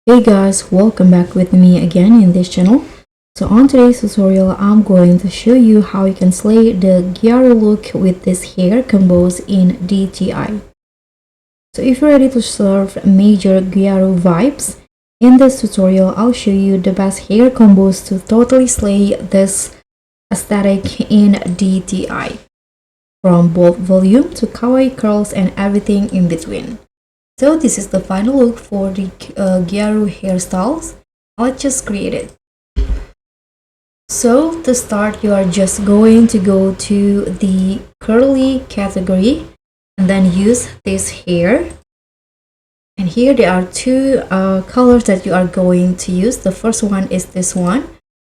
Hey guys, welcome back with me again in this channel. So on today's tutorial, I'm going to show you how you can slay the Gyaru look with this hair combos in DTI. So if you're ready to serve major Gyaru vibes, in this tutorial, I'll show you the best hair combos to totally slay this aesthetic in DTI. From bold volume to kawaii curls and everything in between. So this is the final look for the Gyaru hairstyles. Let's just create it. So to start, you are just going to go to the curly category and then use this hair. And here there are two colors that you are going to use. The first one is this one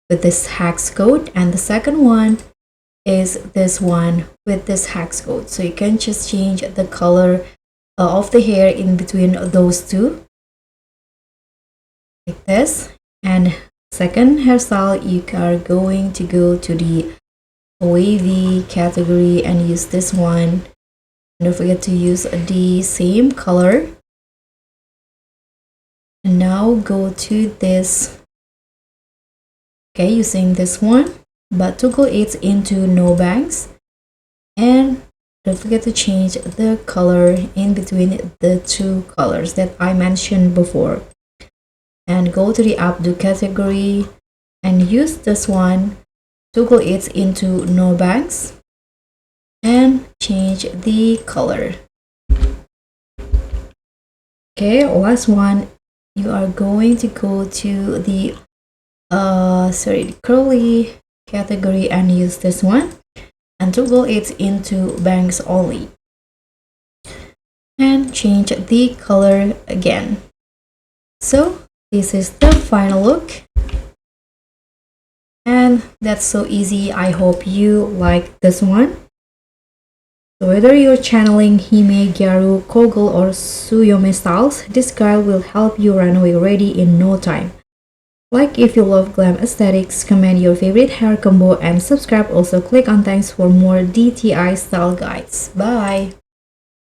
with this hex code, and the second one is this one with this hex code. So you can just change the color of the hair in between those two like this. And second hairstyle, you are going to go to the wavy category and use this one. And don't forget to use the same color. And now go to this, okay, using this one, but toggle it into no bangs. And don't forget to change the color in between the two colors that I mentioned before. And go to the updo category and use this one, toggle it into no bangs and change the color. Okay, last one, you are going to go to the curly category and use this one and toggle it into bangs only and change the color again. So this is the final look, and that's so easy. I hope you like this one. So whether you're channeling Hime, Gyaru, Kogel or Tsuyomi styles, this guide will help you run away ready in no time. Like if you love glam aesthetics, comment your favorite hair combo and subscribe. Also click on thanks for more DTI style guides. Bye!